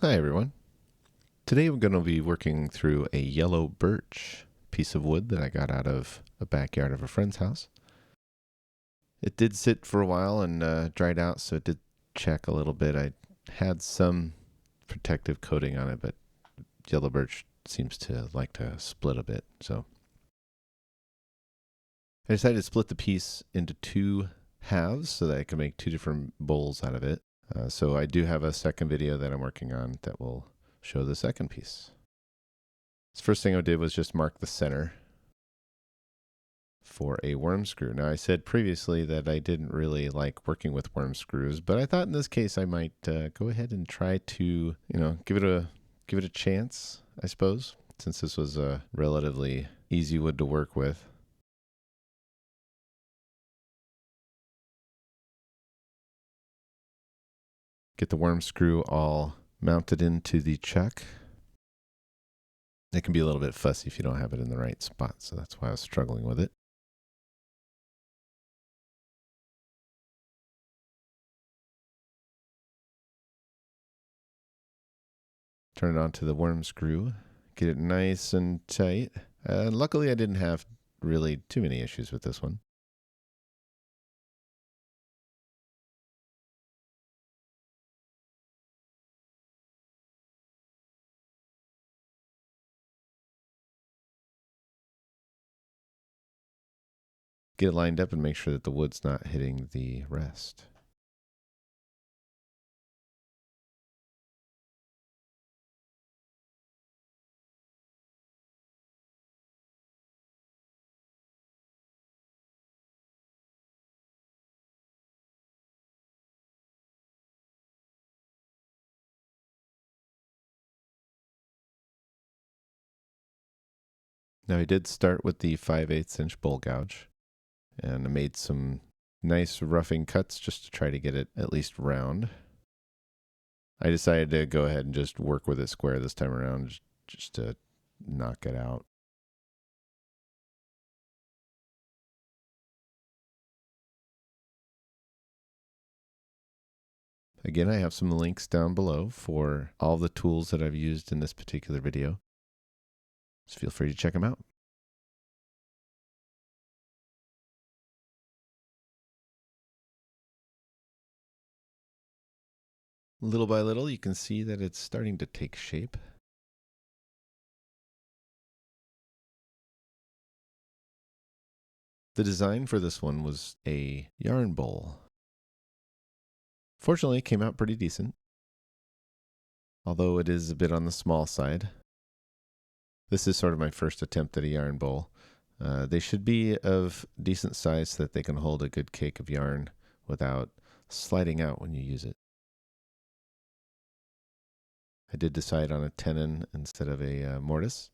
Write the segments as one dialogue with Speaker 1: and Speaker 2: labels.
Speaker 1: Hi everyone. Today I'm going to be working through a yellow birch piece of wood that I got out of a backyard of a friend's house. It did sit for a while and dried out, so it did check a little bit. I had some protective coating on it, but yellow birch seems to like to split a bit. So I decided to split the piece into two halves so that I can make two different bowls out of it. So I do have a second video that I'm working on that will show the second piece. The first thing I did was just mark the center for a worm screw. Now, I said previously that I didn't really like working with worm screws, but I thought in this case I might go ahead and try to, give it a chance, I suppose, since this was a relatively easy wood to work with. Get the worm screw all mounted into the chuck. It can be a little bit fussy if you don't have it in the right spot, so that's why I was struggling with it. Turn it onto the worm screw, get it nice and tight. Luckily, I didn't have really too many issues with this one. Get it lined up and make sure that the wood's not hitting the rest. Now, I did start with the 5/8 inch bowl gouge, and I made some nice roughing cuts just to try to get it at least round. I decided to go ahead and just work with it square this time around, just to knock it out. Again, I have some links down below for all the tools that I've used in this particular video, so feel free to check them out. Little by little, you can see that it's starting to take shape. The design for this one was a yarn bowl. Fortunately, it came out pretty decent, although it is a bit on the small side. This is sort of my first attempt at a yarn bowl. They should be of decent size so that they can hold a good cake of yarn without sliding out when you use it. I did decide on a tenon instead of a mortise.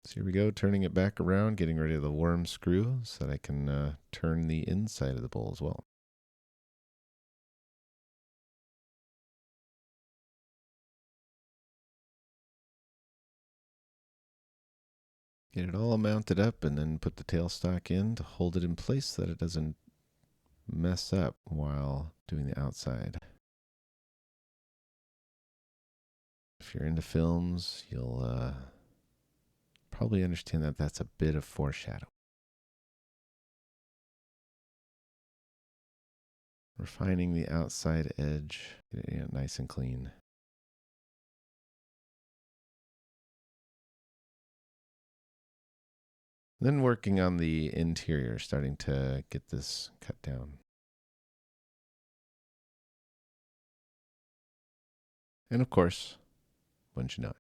Speaker 1: So here we go, turning it back around, getting rid of the worm screw so that I can turn the inside of the bowl as well. Get it all mounted up and then put the tailstock in to hold it in place so that it doesn't mess up while doing the outside. If you're into films, you'll probably understand that that's a bit of foreshadow. Refining the outside edge, getting it nice and clean. Then working on the interior, starting to get this cut down. And of course, wouldn't you know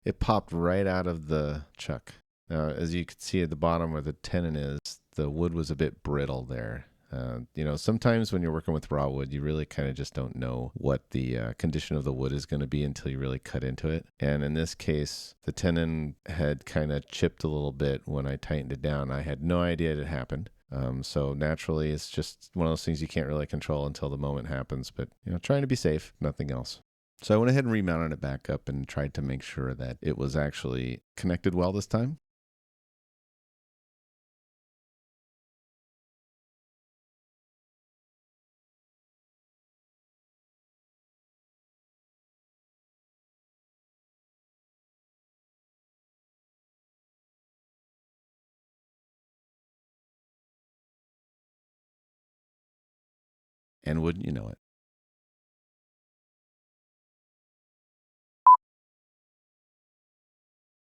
Speaker 1: it popped right out of the chuck. Now, as you can see at the bottom where the tenon is, the wood was a bit brittle there. Sometimes when you're working with raw wood, you really kind of just don't know what the condition of the wood is going to be until you really cut into it. And in this case, the tenon had kind of chipped a little bit when I tightened it down. I had no idea it had happened. So naturally, it's just one of those things you can't really control until the moment happens. But, trying to be safe, nothing else. So I went ahead and remounted it back up and tried to make sure that it was actually connected well this time. And wouldn't you know it,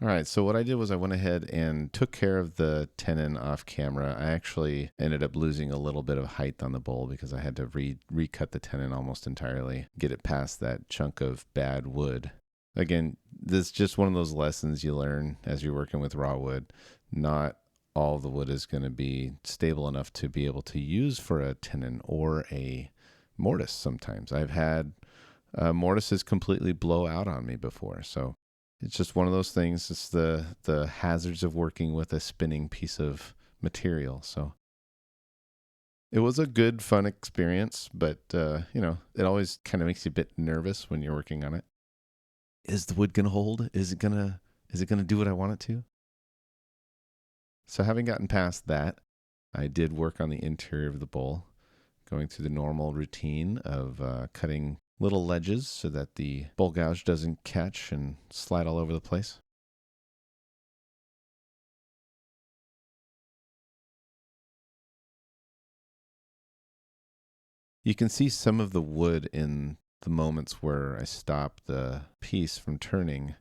Speaker 1: all right, so what I did was I went ahead and took care of the tenon off camera. I actually ended up losing a little bit of height on the bowl because I had to recut the tenon almost entirely, get it past that chunk of bad wood. Again, this is just one of those lessons you learn as you're working with raw wood. Not all the wood is going to be stable enough to be able to use for a tenon or a mortise sometimes. I've had mortises completely blow out on me before, so it's just one of those things. It's the hazards of working with a spinning piece of material. So it was a good, fun experience, but it always kind of makes you a bit nervous when you're working on it. Is the wood gonna hold? Is it gonna do what I want it to? So having gotten past that, I did work on the interior of the bowl, going through the normal routine of cutting little ledges so that the bowl gouge doesn't catch and slide all over the place. You can see some of the wood in the moments where I stop the piece from turning.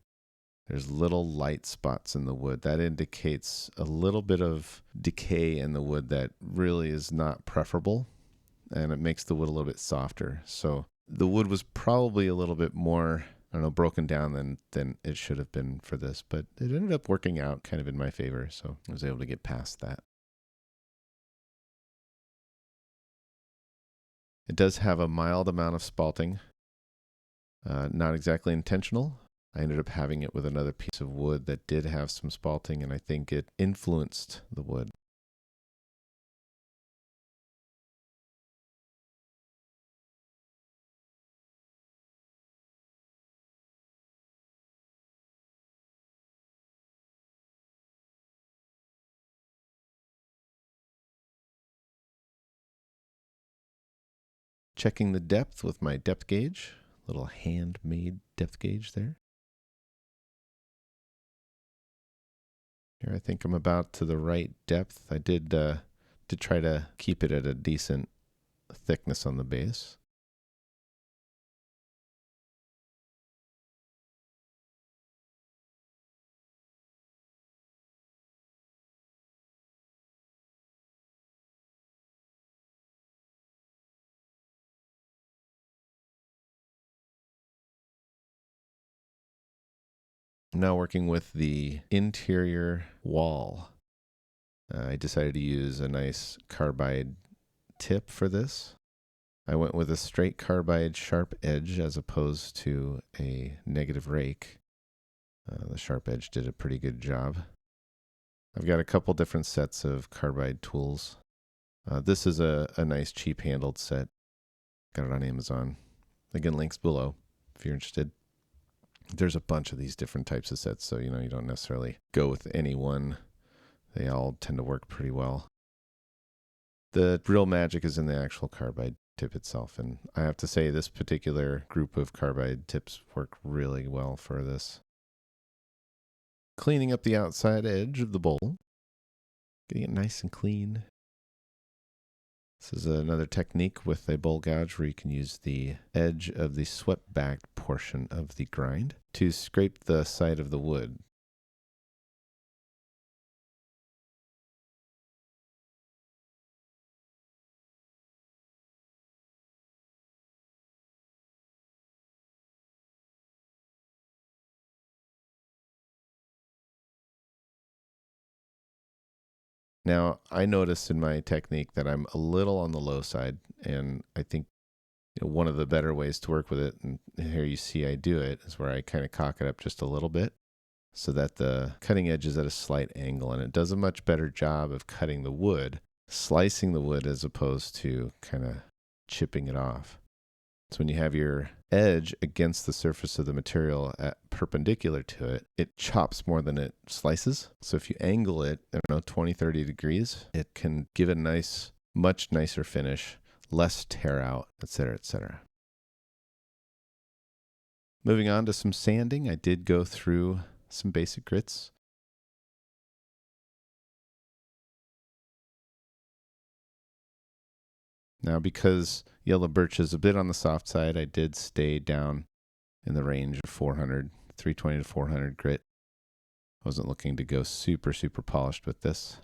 Speaker 1: There's little light spots in the wood. That indicates a little bit of decay in the wood that really is not preferable, and it makes the wood a little bit softer. So the wood was probably a little bit more, I don't know, broken down than it should have been for this, but it ended up working out kind of in my favor, so I was able to get past that. It does have a mild amount of spalting, not exactly intentional. I ended up having it with another piece of wood that did have some spalting, and I think it influenced the wood. Checking the depth with my depth gauge, little handmade depth gauge there. Here I think I'm about to the right depth. I did try to keep it at a decent thickness on the base. I'm now working with the interior wall. I decided to use a nice carbide tip for this. I went with a straight carbide sharp edge as opposed to a negative rake. The sharp edge did a pretty good job. I've got a couple different sets of carbide tools. This is a nice cheap handled set. Got it on Amazon. Again, links below if you're interested. There's a bunch of these different types of sets, so you don't necessarily go with any one. They all tend to work pretty well. The real magic is in the actual carbide tip itself, and I have to say this particular group of carbide tips work really well for this. Cleaning up the outside edge of the bowl, getting it nice and clean. This is another technique with a bowl gouge where you can use the edge of the swept back portion of the grind to scrape the side of the wood. Now, I noticed in my technique that I'm a little on the low side, and I think one of the better ways to work with it, and here you see I do it, is where I kind of cock it up just a little bit so that the cutting edge is at a slight angle, and it does a much better job of cutting the wood, slicing the wood as opposed to kind of chipping it off. So when you have your edge against the surface of the material perpendicular to it, it chops more than it slices. So if you angle it, 20, 30 degrees, it can give a nice, much nicer finish, less tear out, etc., etc. Moving on to some sanding, I did go through some basic grits. Now, because yellow birch is a bit on the soft side, I did stay down in the range of 400, 320 to 400 grit. I wasn't looking to go super, super polished with this.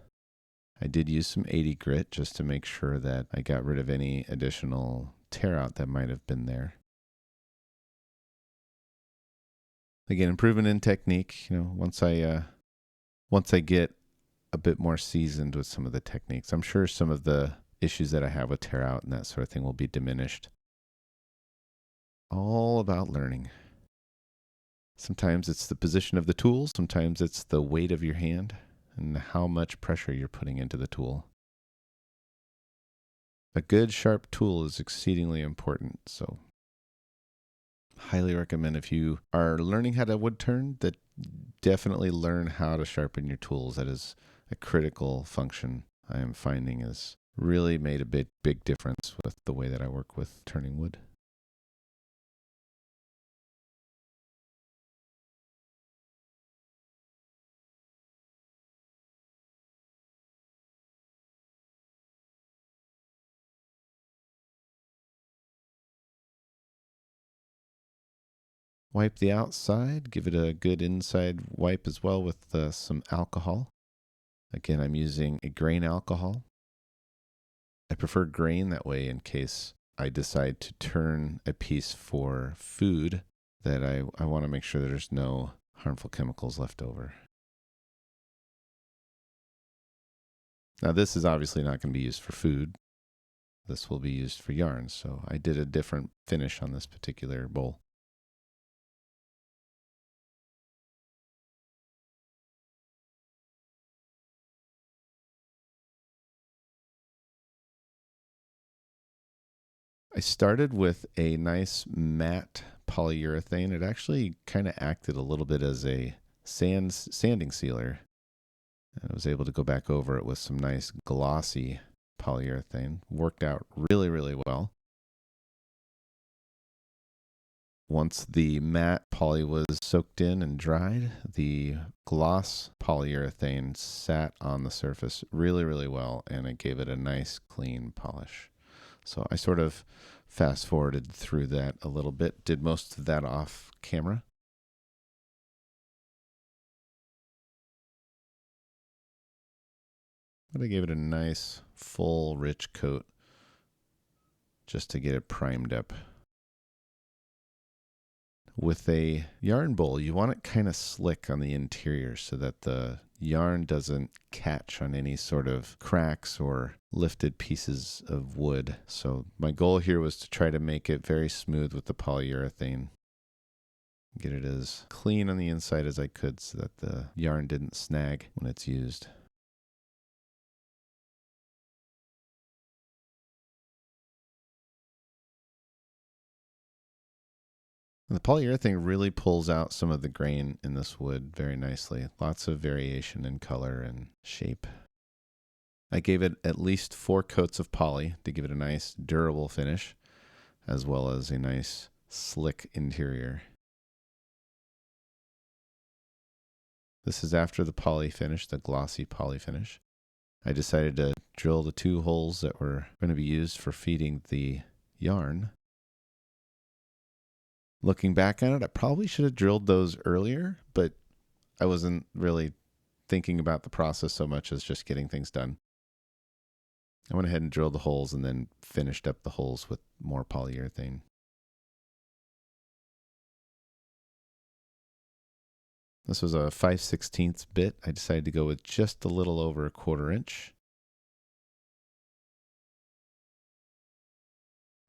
Speaker 1: I did use some 80 grit just to make sure that I got rid of any additional tear out that might have been there. Again, improvement in technique. Once I get a bit more seasoned with some of the techniques, I'm sure some of the issues that I have with tear out and that sort of thing will be diminished. All about learning. Sometimes it's the position of the tool, sometimes it's the weight of your hand and how much pressure you're putting into the tool. A good sharp tool is exceedingly important, so highly recommend if you are learning how to wood turn, that definitely learn how to sharpen your tools. That is a critical function I am finding has really made a big difference with the way that I work with turning wood. Wipe the outside, give it a good inside wipe as well with some alcohol. Again, I'm using a grain alcohol. I prefer grain that way in case I decide to turn a piece for food, that I want to make sure that there's no harmful chemicals left over. Now, this is obviously not going to be used for food. This will be used for yarn, so I did a different finish on this particular bowl. I started with a nice matte polyurethane. It actually kind of acted a little bit as a sanding sealer. I was able to go back over it with some nice glossy polyurethane. Worked out really, really well. Once the matte poly was soaked in and dried, the gloss polyurethane sat on the surface really, really well, and it gave it a nice clean polish. So I sort of fast forwarded through that a little bit, did most of that off camera. But I gave it a nice, full, rich coat just to get it primed up. With a yarn bowl, you want it kind of slick on the interior so that the yarn doesn't catch on any sort of cracks or lifted pieces of wood. So my goal here was to try to make it very smooth with the polyurethane. Get it as clean on the inside as I could so that the yarn didn't snag when it's used. And the polyurethane really pulls out some of the grain in this wood very nicely. Lots of variation in color and shape. I gave it at least 4 coats of poly to give it a nice durable finish, as well as a nice slick interior. This is after the poly finish, the glossy poly finish. I decided to drill the 2 holes that were going to be used for feeding the yarn. Looking back on it, I probably should have drilled those earlier, but I wasn't really thinking about the process so much as just getting things done. I went ahead and drilled the holes and then finished up the holes with more polyurethane. This was a 5/16 bit. I decided to go with just a little over 1/4 inch.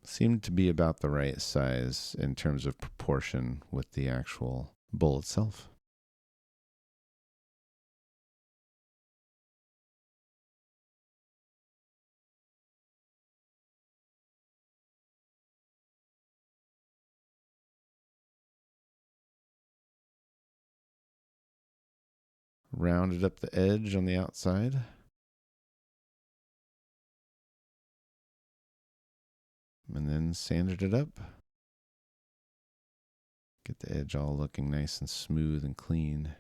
Speaker 1: Seemed to be about the right size in terms of proportion with the actual bowl itself. rounded up the edge on the outside. And then sanded it up. Get the edge all looking nice and smooth and clean.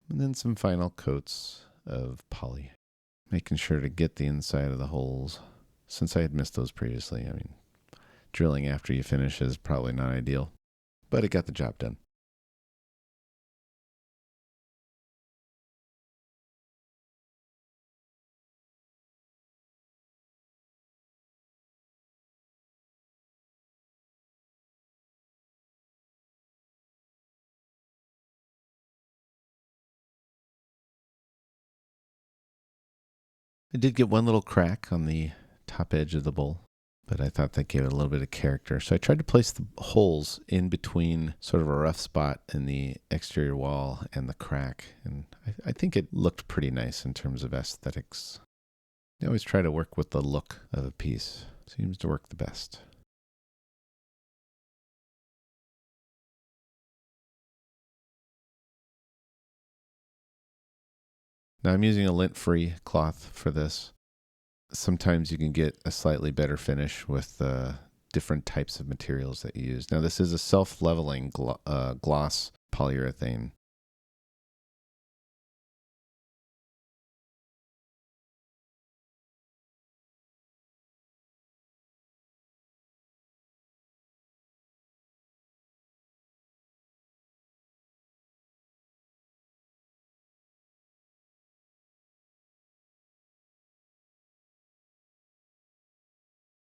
Speaker 1: And then some final coats of poly. Making sure to get the inside of the holes. Since I had missed those previously, I mean, drilling after you finish is probably not ideal, but it got the job done. I did get one little crack on the top edge of the bowl, but I thought that gave it a little bit of character. So I tried to place the holes in between sort of a rough spot in the exterior wall and the crack. And I think it looked pretty nice in terms of aesthetics. I always try to work with the look of a piece. Seems to work the best. Now I'm using a lint-free cloth for this. Sometimes you can get a slightly better finish with different types of materials that you use. Now this is a self-leveling gloss polyurethane.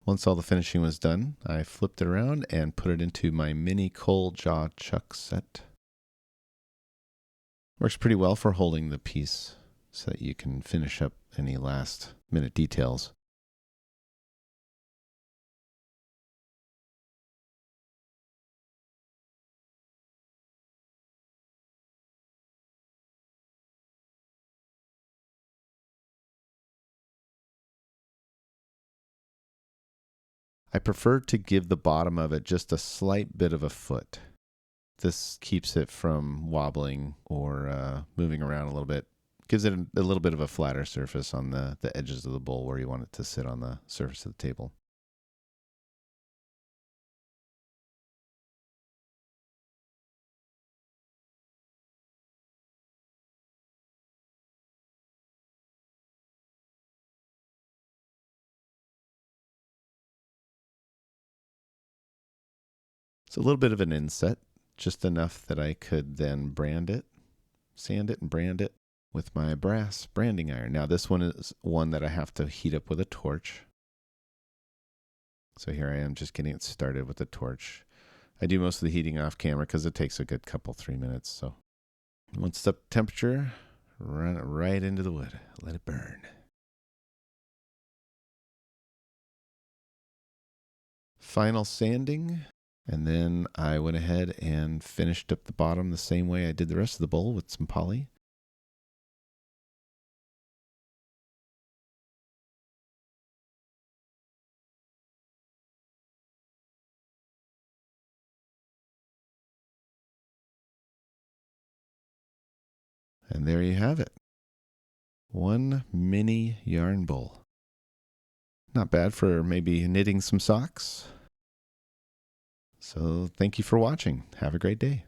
Speaker 1: Once all the finishing was done, I flipped it around and put it into my mini coal jaw chuck set. Works pretty well for holding the piece so that you can finish up any last minute details. I prefer to give the bottom of it just a slight bit of a foot. This keeps it from wobbling or moving around a little bit. Gives it a little bit of a flatter surface on the edges of the bowl where you want it to sit on the surface of the table. It's a little bit of an inset, just enough that I could then brand it, sand it and brand it with my brass branding iron. Now this one is one that I have to heat up with a torch. So here I am just getting it started with the torch. I do most of the heating off camera because it takes a good couple, 3 minutes. So once it's up to temperature, run it right into the wood. Let it burn. Final sanding. And then I went ahead and finished up the bottom the same way I did the rest of the bowl with some poly. And there you have it. One mini yarn bowl. Not bad for maybe knitting some socks. So thank you for watching. Have a great day.